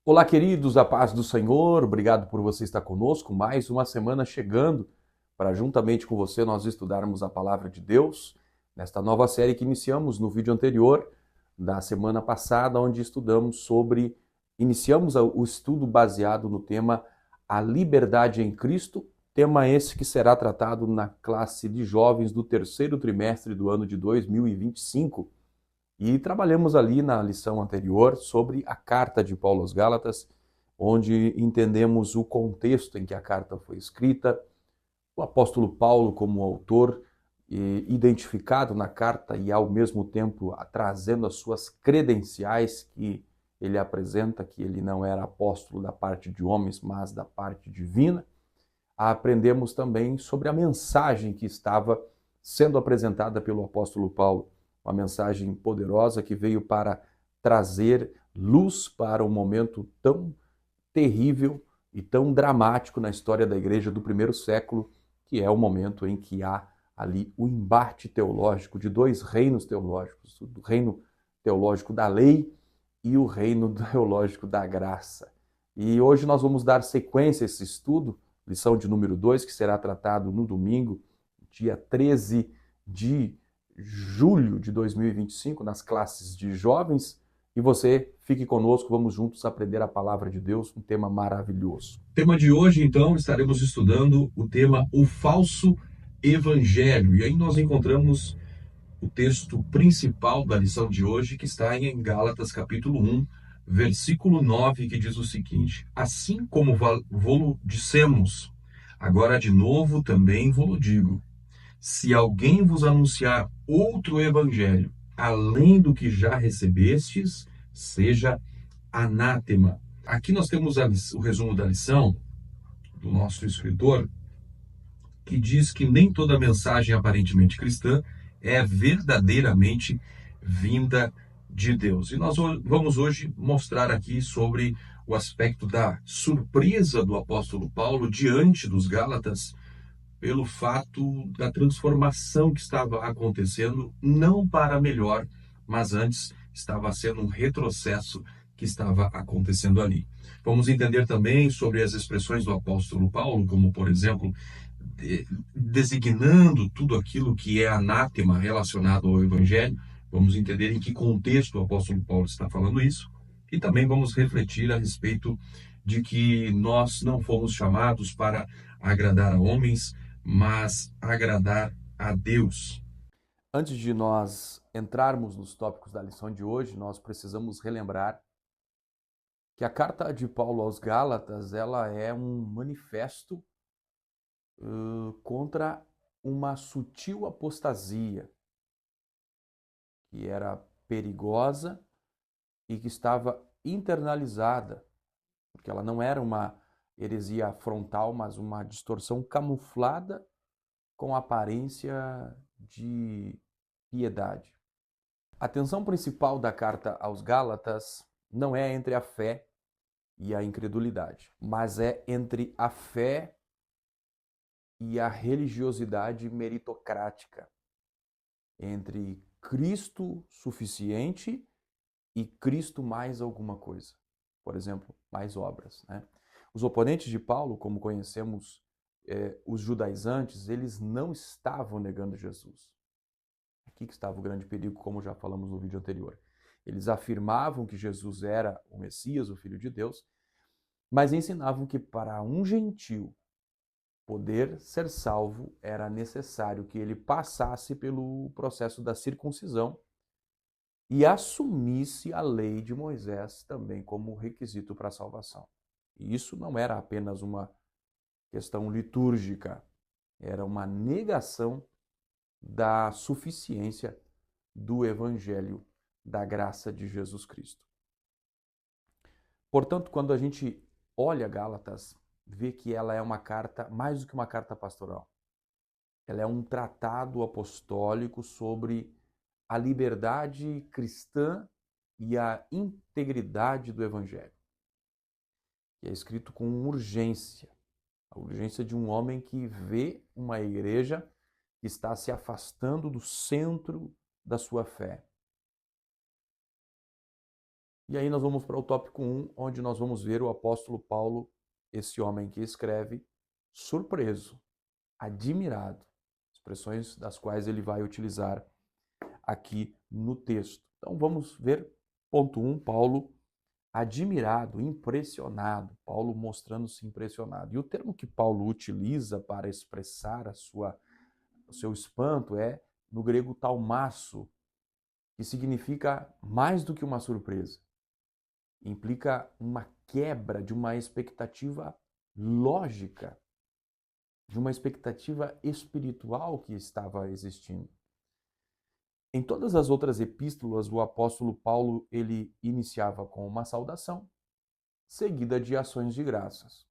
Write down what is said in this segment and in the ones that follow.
Olá, queridos, a paz do Senhor, obrigado por você estar conosco. Mais uma semana chegando para, juntamente com você, nós estudarmos a palavra de Deus nesta nova série que iniciamos no vídeo anterior, da semana passada, onde iniciamos o estudo baseado no tema A Liberdade em Cristo, tema esse que será tratado na classe de jovens do terceiro trimestre do ano de 2025. E trabalhamos ali na lição anterior sobre a carta de Paulo aos Gálatas, onde entendemos o contexto em que a carta foi escrita, o apóstolo Paulo como autor, identificado na carta e ao mesmo tempo trazendo as suas credenciais que ele apresenta, que ele não era apóstolo da parte de homens, mas da parte divina. Aprendemos também sobre a mensagem que estava sendo apresentada pelo apóstolo Paulo, uma mensagem poderosa que veio para trazer luz para um momento tão terrível e tão dramático na história da igreja do primeiro século, que é o momento em que há ali o embate teológico de dois reinos teológicos, o reino teológico da lei e o reino teológico da graça. E hoje nós vamos dar sequência a esse estudo, lição de número 2, que será tratado no domingo, dia 13 de julho de 2025, nas classes de jovens. E você, fique conosco, vamos juntos aprender a palavra de Deus, um tema maravilhoso. Tema de hoje, então, estaremos estudando o tema O Falso Evangelho. E aí nós encontramos o texto principal da lição de hoje, que está em Gálatas capítulo 1, versículo 9, que diz o seguinte: Assim como vô-lo dissemos, agora de novo também vô-lo digo, se alguém vos anunciar outro evangelho, além do que já recebestes, seja anátema. Aqui nós temos o resumo da lição do nosso escritor, que diz que nem toda mensagem aparentemente cristã é verdadeiramente vinda de Deus. E nós vamos hoje mostrar aqui sobre o aspecto da surpresa do apóstolo Paulo diante dos Gálatas pelo fato da transformação que estava acontecendo, não para melhor, mas antes estava sendo um retrocesso que estava acontecendo ali. Vamos entender também sobre as expressões do apóstolo Paulo, como, por exemplo, designando tudo aquilo que é anátema relacionado ao Evangelho. Vamos entender em que contexto o apóstolo Paulo está falando isso. E também vamos refletir a respeito de que nós não fomos chamados para agradar a homens, mas agradar a Deus. Antes de nós entrarmos nos tópicos da lição de hoje, nós precisamos relembrar que a carta de Paulo aos Gálatas, ela é um manifesto contra uma sutil apostasia que era perigosa e que estava internalizada, porque ela não era uma heresia frontal, mas uma distorção camuflada com aparência de piedade. A tensão principal da carta aos Gálatas não é entre a fé e a incredulidade, mas é entre a fé e a religiosidade meritocrática, entre Cristo suficiente e Cristo mais alguma coisa. Por exemplo, mais obras. Né? Os oponentes de Paulo, como conhecemos os judaizantes, eles não estavam negando Jesus. Aqui que estava o grande perigo, como já falamos no vídeo anterior. Eles afirmavam que Jesus era o Messias, o Filho de Deus, mas ensinavam que para um gentio poder ser salvo era necessário que ele passasse pelo processo da circuncisão e assumisse a lei de Moisés também como requisito para a salvação. E isso não era apenas uma questão litúrgica, era uma negação da suficiência do evangelho da graça de Jesus Cristo. Portanto, quando a gente olha Gálatas, vê que ela é uma carta, mais do que uma carta pastoral. Ela é um tratado apostólico sobre a liberdade cristã e a integridade do evangelho. E é escrito com urgência, a urgência de um homem que vê uma igreja que está se afastando do centro da sua fé. E aí nós vamos para o tópico 1, onde nós vamos ver o apóstolo Paulo, esse homem que escreve, surpreso, admirado, expressões das quais ele vai utilizar aqui no texto. Então vamos ver, ponto 1, Paulo admirado, impressionado, Paulo mostrando-se impressionado. E o termo que Paulo utiliza para expressar o seu espanto é, no grego, taumasso, que significa mais do que uma surpresa. Implica uma quebra de uma expectativa lógica, de uma expectativa espiritual que estava existindo. Em todas as outras epístolas, o apóstolo Paulo ele iniciava com uma saudação, seguida de ações de graças.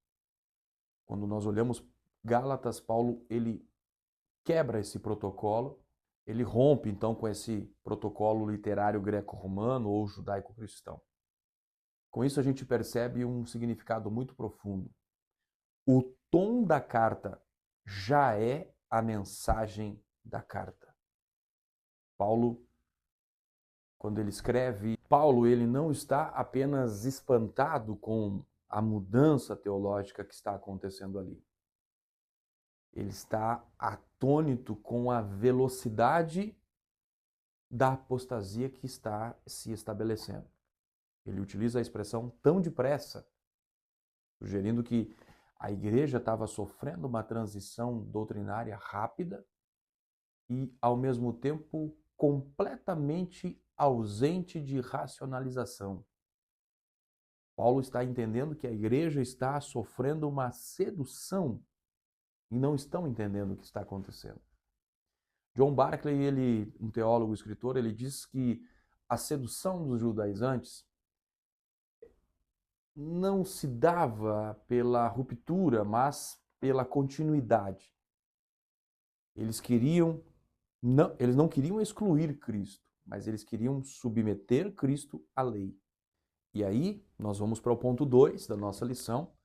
Quando nós olhamos Gálatas, Paulo ele quebra esse protocolo, ele rompe então com esse protocolo literário greco-romano ou judaico-cristão. Com isso a gente percebe um significado muito profundo. O tom da carta já é a mensagem da carta. Paulo, quando ele escreve, Paulo ele não está apenas espantado com a mudança teológica que está acontecendo ali. Ele está atônito com a velocidade da apostasia que está se estabelecendo. Ele utiliza a expressão tão depressa, sugerindo que a igreja estava sofrendo uma transição doutrinária rápida e, ao mesmo tempo, completamente ausente de racionalização. Paulo está entendendo que a igreja está sofrendo uma sedução e não estão entendendo o que está acontecendo. John Barclay, um teólogo, escritor, ele diz que a sedução dos judaizantes não se dava pela ruptura, mas pela continuidade. Eles não queriam excluir Cristo, mas eles queriam submeter Cristo à lei. E aí nós vamos para o ponto 2 da nossa lição,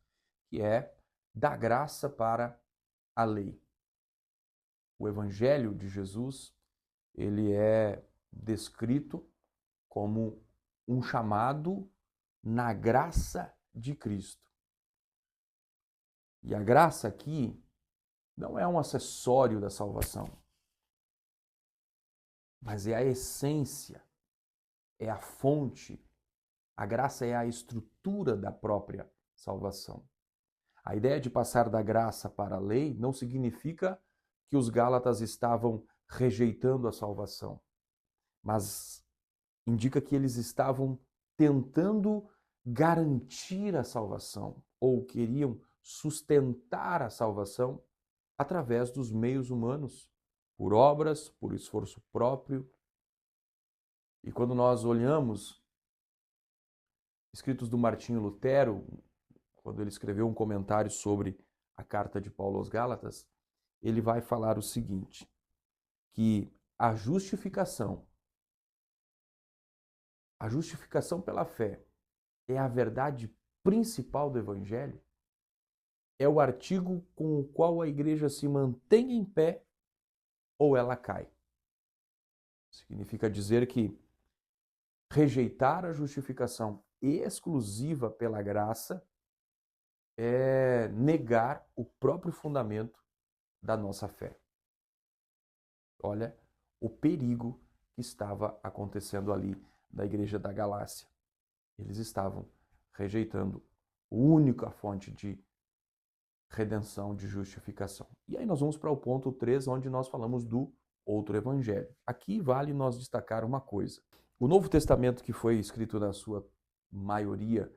que é da graça para a lei. O evangelho de Jesus, ele é descrito como um chamado na graça de Cristo. E a graça aqui não é um acessório da salvação, mas é a essência, é a fonte. A graça é a estrutura da própria salvação. A ideia de passar da graça para a lei não significa que os Gálatas estavam rejeitando a salvação, mas indica que eles estavam tentando garantir a salvação ou queriam sustentar a salvação através dos meios humanos, por obras, por esforço próprio. E quando nós olhamos escritos do Martinho Lutero, quando ele escreveu um comentário sobre a carta de Paulo aos Gálatas, ele vai falar o seguinte, que a justificação pela fé é a verdade principal do Evangelho, é o artigo com o qual a igreja se mantém em pé ou ela cai. Significa dizer que rejeitar a justificação exclusiva pela graça é negar o próprio fundamento da nossa fé. Olha o perigo que estava acontecendo ali da igreja da Galácia. Eles estavam rejeitando a única fonte de redenção, de justificação. E aí nós vamos para o ponto 3, onde nós falamos do outro evangelho. Aqui vale nós destacar uma coisa. O Novo Testamento, que foi escrito na sua maioria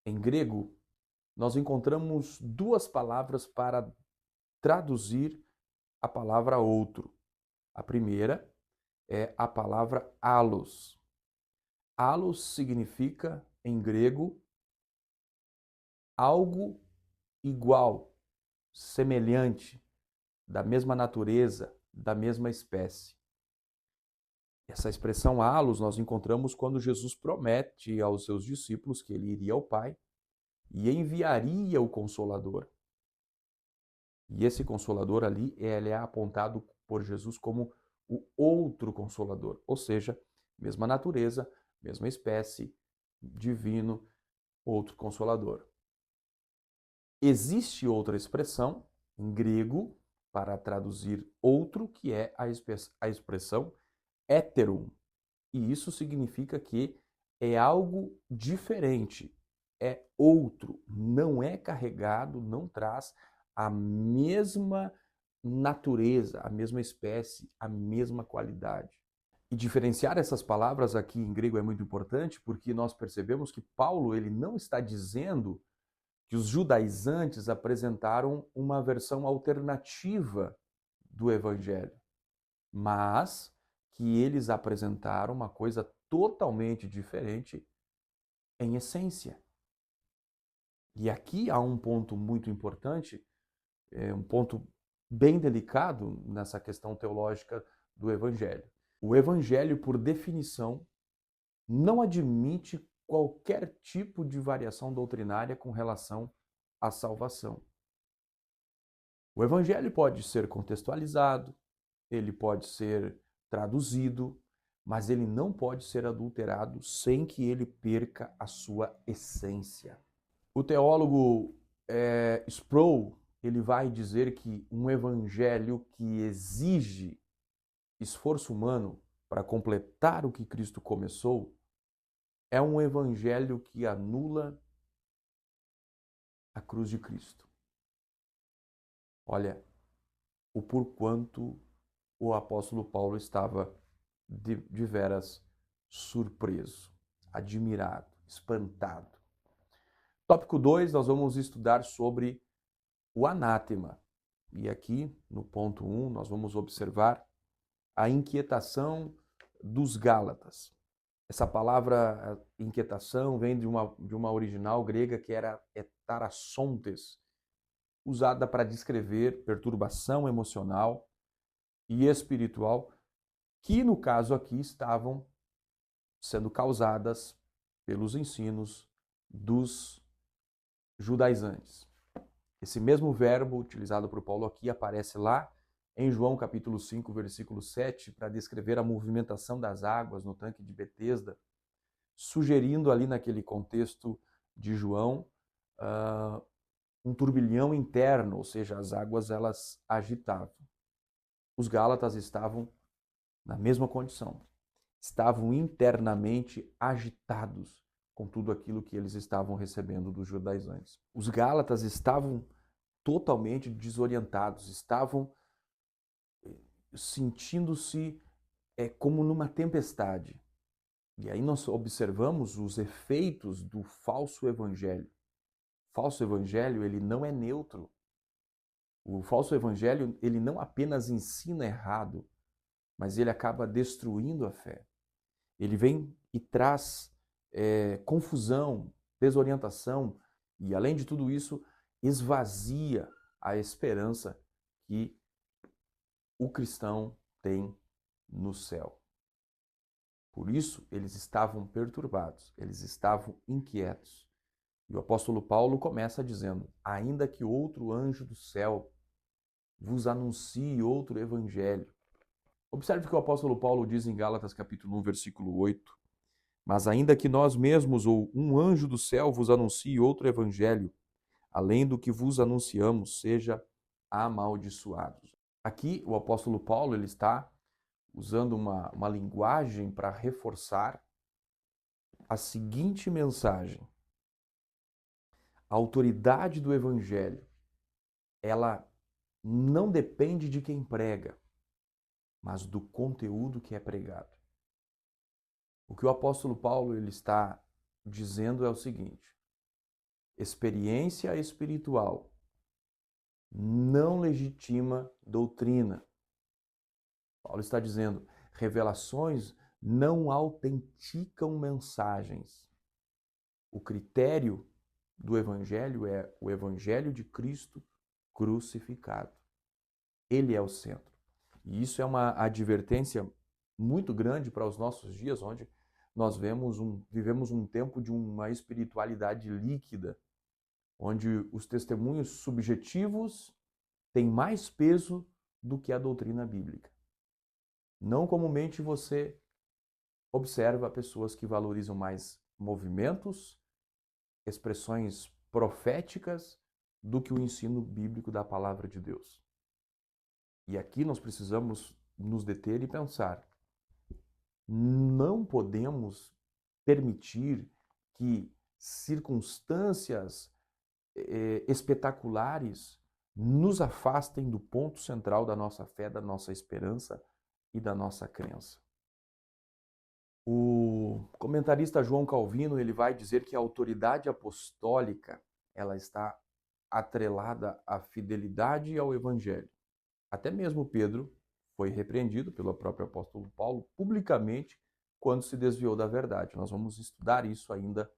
em grego, nós encontramos duas palavras para traduzir a palavra outro. A primeira é a palavra allos. Allos significa, em grego, algo igual, semelhante, da mesma natureza, da mesma espécie. Essa expressão allos nós encontramos quando Jesus promete aos seus discípulos que ele iria ao Pai e enviaria o Consolador. E esse Consolador ali, ele é apontado por Jesus como o outro Consolador, ou seja, mesma natureza, mesma espécie, divino, outro Consolador. Existe outra expressão em grego para traduzir outro, que é a expressão héteron. E isso significa que é algo diferente, é outro, não é carregado, não traz a mesma natureza, a mesma espécie, a mesma qualidade. E diferenciar essas palavras aqui em grego é muito importante, porque nós percebemos que Paulo ele não está dizendo que os judaizantes apresentaram uma versão alternativa do evangelho, mas que eles apresentaram uma coisa totalmente diferente em essência. E aqui há um ponto muito importante, um ponto bem delicado nessa questão teológica do evangelho. O evangelho, por definição, não admite qualquer tipo de variação doutrinária com relação à salvação. O evangelho pode ser contextualizado, ele pode ser traduzido, mas ele não pode ser adulterado sem que ele perca a sua essência. O teólogo Sproul, ele vai dizer que um evangelho que exige esforço humano para completar o que Cristo começou é um evangelho que anula a cruz de Cristo. Olha, o porquanto o apóstolo Paulo estava de veras surpreso, admirado, espantado. Tópico 2, nós vamos estudar sobre o anátema. E aqui, no ponto 1, nós vamos observar a inquietação dos Gálatas. Essa palavra inquietação vem de uma original grega que era etarassontes, usada para descrever perturbação emocional e espiritual, que no caso aqui estavam sendo causadas pelos ensinos dos judaizantes. Esse mesmo verbo utilizado por Paulo aqui aparece lá em João capítulo 5, versículo 7, para descrever a movimentação das águas no tanque de Betesda, sugerindo ali naquele contexto de João um turbilhão interno, ou seja, as águas elas agitavam. Os Gálatas estavam na mesma condição, estavam internamente agitados com tudo aquilo que eles estavam recebendo dos judaizantes. Os Gálatas estavam totalmente desorientados, estavam sentindo-se como numa tempestade. E aí nós observamos os efeitos do falso evangelho. O falso evangelho, ele não é neutro. O falso evangelho, ele não apenas ensina errado, mas ele acaba destruindo a fé. Ele vem e traz confusão, desorientação e, além de tudo isso, esvazia a esperança que o cristão tem no céu. Por isso, eles estavam perturbados, eles estavam inquietos. E o apóstolo Paulo começa dizendo: ainda que outro anjo do céu vos anuncie outro evangelho. Observe que o apóstolo Paulo diz em Gálatas capítulo 1, versículo 8: mas ainda que nós mesmos ou um anjo do céu vos anuncie outro evangelho, além do que vos anunciamos, seja amaldiçoado. Aqui o apóstolo Paulo ele está usando uma linguagem para reforçar a seguinte mensagem: a autoridade do evangelho, ela não depende de quem prega, mas do conteúdo que é pregado. O que o apóstolo Paulo ele está dizendo é o seguinte: experiência espiritual não legitima doutrina. Paulo está dizendo, revelações não autenticam mensagens. O critério do evangelho é o evangelho de Cristo crucificado. Ele é o centro. E isso é uma advertência muito grande para os nossos dias, onde nós vivemos um tempo de uma espiritualidade líquida, onde os testemunhos subjetivos têm mais peso do que a doutrina bíblica. Não comumente você observa pessoas que valorizam mais movimentos, expressões proféticas do que o ensino bíblico da palavra de Deus. E aqui nós precisamos nos deter e pensar. Não podemos permitir que circunstâncias espetaculares nos afastem do ponto central da nossa fé, da nossa esperança e da nossa crença. O comentarista João Calvino, ele vai dizer que a autoridade apostólica, ela está atrelada à fidelidade e ao evangelho. Até mesmo Pedro foi repreendido pelo próprio apóstolo Paulo publicamente quando se desviou da verdade. Nós vamos estudar isso ainda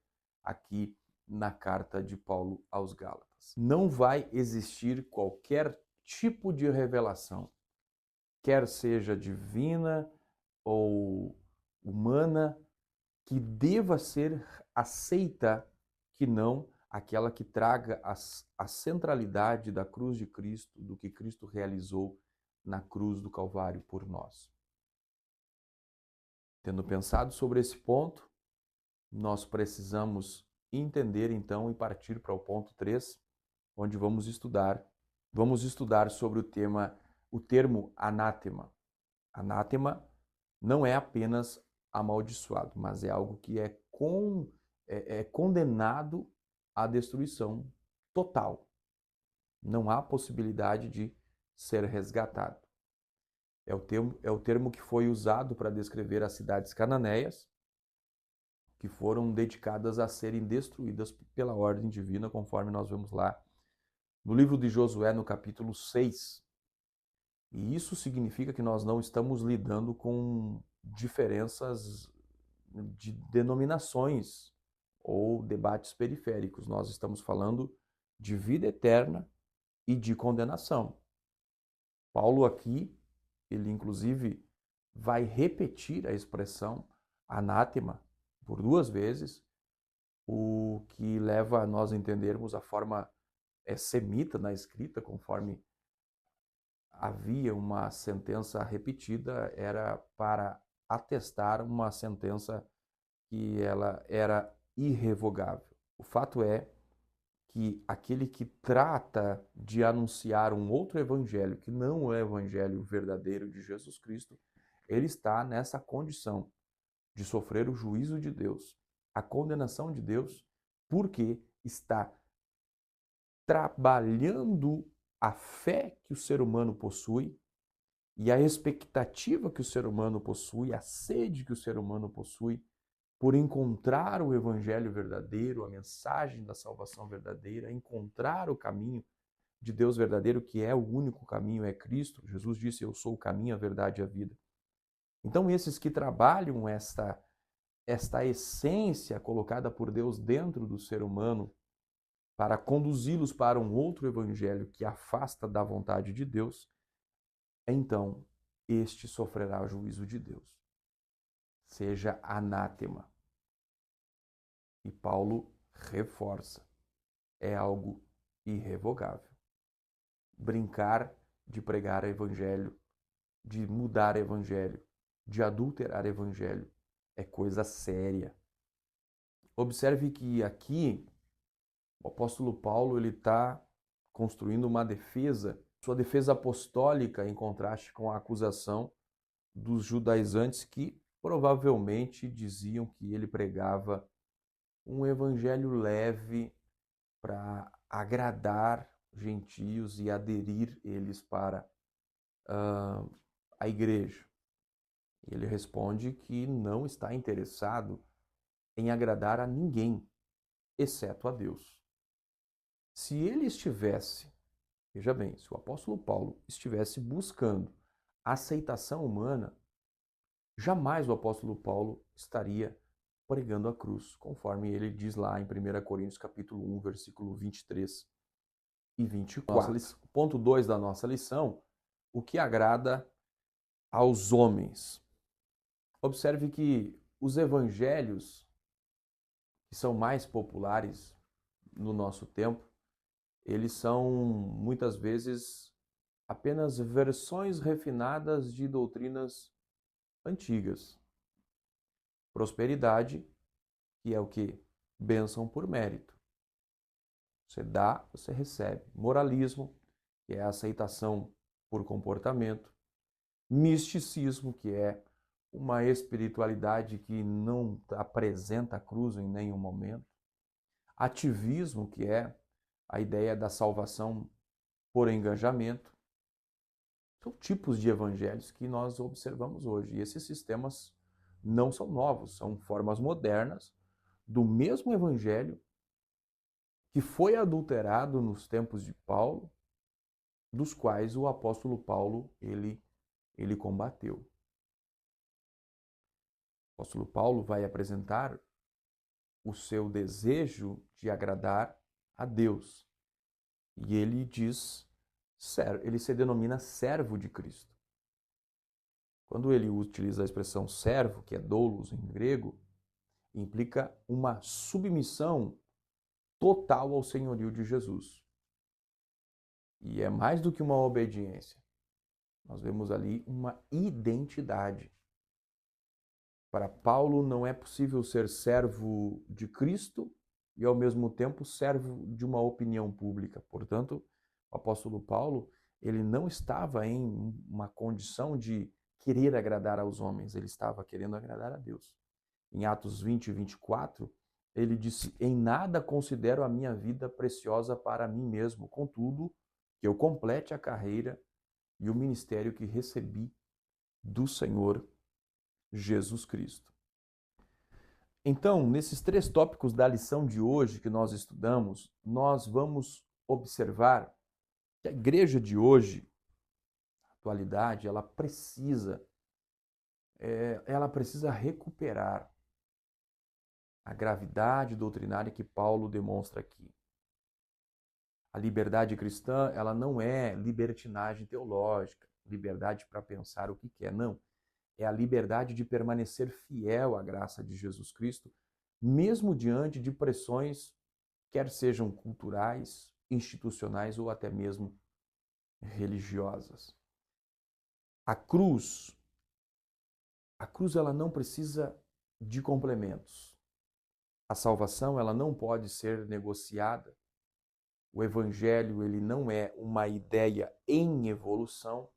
aqui na carta de Paulo aos Gálatas. Não vai existir qualquer tipo de revelação, quer seja divina ou humana, que deva ser aceita, que não aquela que traga a centralidade da cruz de Cristo, do que Cristo realizou na cruz do Calvário por nós. Tendo pensado sobre esse ponto, nós precisamos entender então e partir para o ponto 3, onde vamos estudar sobre o termo anátema. Anátema não é apenas amaldiçoado, mas é algo que é condenado à destruição total. Não há possibilidade de ser resgatado. É o termo que foi usado para descrever as cidades cananeias, que foram dedicadas a serem destruídas pela ordem divina, conforme nós vemos lá no livro de Josué, no capítulo 6. E isso significa que nós não estamos lidando com diferenças de denominações ou debates periféricos. Nós estamos falando de vida eterna e de condenação. Paulo aqui, ele inclusive vai repetir a expressão anátema por 2 vezes, o que leva a nós entendermos a forma semita na escrita, conforme havia uma sentença repetida, era para atestar uma sentença que ela era irrevogável. O fato é que aquele que trata de anunciar um outro evangelho, que não é o evangelho verdadeiro de Jesus Cristo, ele está nessa condição de sofrer o juízo de Deus, a condenação de Deus, porque está trabalhando a fé que o ser humano possui e a expectativa que o ser humano possui, a sede que o ser humano possui por encontrar o evangelho verdadeiro, a mensagem da salvação verdadeira, encontrar o caminho de Deus verdadeiro, que é o único caminho, é Cristo. Jesus disse: eu sou o caminho, a verdade e a vida. Então, esses que trabalham esta essência colocada por Deus dentro do ser humano para conduzi-los para um outro evangelho que afasta da vontade de Deus, então este sofrerá o juízo de Deus. Seja anátema. E Paulo reforça, é algo irrevogável. Brincar de pregar evangelho, de mudar evangelho, de adulterar evangelho, é coisa séria. Observe que aqui o apóstolo Paulo ele está construindo uma defesa, sua defesa apostólica, em contraste com a acusação dos judaizantes que provavelmente diziam que ele pregava um evangelho leve para agradar gentios e aderir eles para a igreja. Ele responde que não está interessado em agradar a ninguém, exceto a Deus. Se ele estivesse, veja bem, se o apóstolo Paulo estivesse buscando aceitação humana, jamais o apóstolo Paulo estaria pregando a cruz, conforme ele diz lá em 1 Coríntios capítulo 1, versículo 23 e 24. Ponto 2 da nossa lição, o que agrada aos homens. Observe que os evangelhos que são mais populares no nosso tempo, eles são muitas vezes apenas versões refinadas de doutrinas antigas. Prosperidade, que é o quê? Bênção por mérito. Você dá, você recebe. Moralismo, que é a aceitação por comportamento. Misticismo, que é uma espiritualidade que não apresenta a cruz em nenhum momento. Ativismo, que é a ideia da salvação por engajamento. São tipos de evangelhos que nós observamos hoje. E esses sistemas não são novos, são formas modernas do mesmo evangelho que foi adulterado nos tempos de Paulo, dos quais o apóstolo Paulo ele combateu. O apóstolo Paulo vai apresentar o seu desejo de agradar a Deus. E ele diz, ele se denomina servo de Cristo. Quando ele utiliza a expressão servo, que é doulos em grego, implica uma submissão total ao senhorio de Jesus. E é mais do que uma obediência. Nós vemos ali uma identidade. Para Paulo não é possível ser servo de Cristo e ao mesmo tempo servo de uma opinião pública. Portanto, o apóstolo Paulo, ele não estava em uma condição de querer agradar aos homens, ele estava querendo agradar a Deus. Em Atos 20 e 24, ele disse: "Em nada considero a minha vida preciosa para mim mesmo, contudo, que eu complete a carreira e o ministério que recebi do Senhor Jesus Cristo." Então, nesses 3 tópicos da lição de hoje que nós estudamos, nós vamos observar que a igreja de hoje, a atualidade, ela precisa recuperar a gravidade doutrinária que Paulo demonstra aqui. A liberdade cristã, ela não é libertinagem teológica, liberdade para pensar o que quer, não. É a liberdade de permanecer fiel à graça de Jesus Cristo, mesmo diante de pressões, quer sejam culturais, institucionais ou até mesmo religiosas. A cruz ela não precisa de complementos. A salvação ela não pode ser negociada. O evangelho ele não é uma ideia em evolução,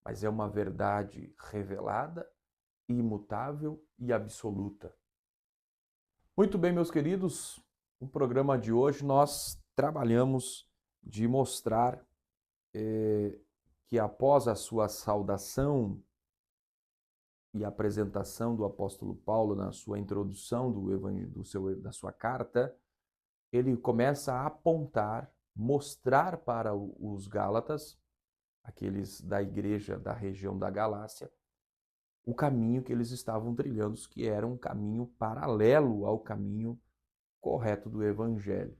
mas é uma verdade revelada, imutável e absoluta. Muito bem, meus queridos, no programa de hoje nós trabalhamos de mostrar que após a sua saudação e apresentação do apóstolo Paulo na sua introdução da sua carta, ele começa a apontar, mostrar para os Gálatas, aqueles da igreja da região da Galácia, o caminho que eles estavam trilhando, que era um caminho paralelo ao caminho correto do Evangelho.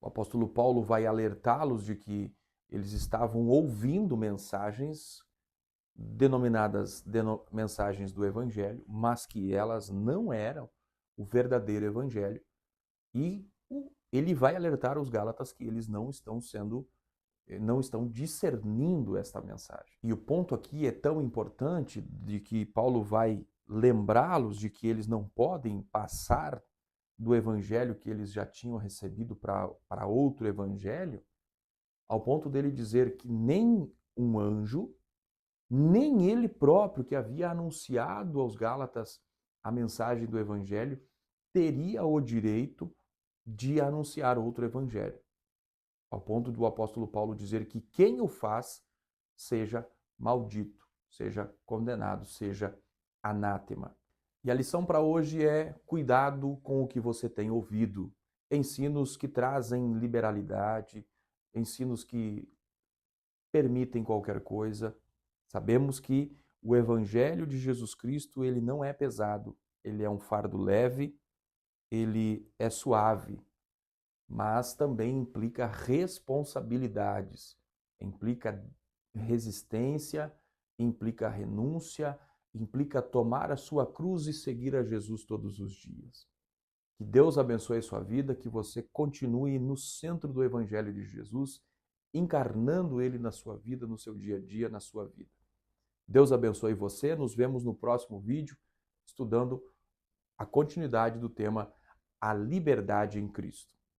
O apóstolo Paulo vai alertá-los de que eles estavam ouvindo mensagens denominadas mensagens do Evangelho, mas que elas não eram o verdadeiro Evangelho. E ele vai alertar os Gálatas que eles não estão discernindo esta mensagem. E o ponto aqui é tão importante de que Paulo vai lembrá-los de que eles não podem passar do evangelho que eles já tinham recebido para outro evangelho, ao ponto dele dizer que nem um anjo, nem ele próprio que havia anunciado aos Gálatas a mensagem do evangelho, teria o direito de anunciar outro evangelho. Ao ponto do apóstolo Paulo dizer que quem o faz seja maldito, seja condenado, seja anátema. E a lição para hoje é: cuidado com o que você tem ouvido. Ensinos que trazem liberalidade, ensinos que permitem qualquer coisa. Sabemos que o evangelho de Jesus Cristo, ele não é pesado, ele é um fardo leve, ele é suave, mas também implica responsabilidades, implica resistência, implica renúncia, implica tomar a sua cruz e seguir a Jesus todos os dias. Que Deus abençoe a sua vida, que você continue no centro do Evangelho de Jesus, encarnando ele na sua vida, no seu dia a dia, na sua vida. Deus abençoe você, nos vemos no próximo vídeo, estudando a continuidade do tema a liberdade em Cristo.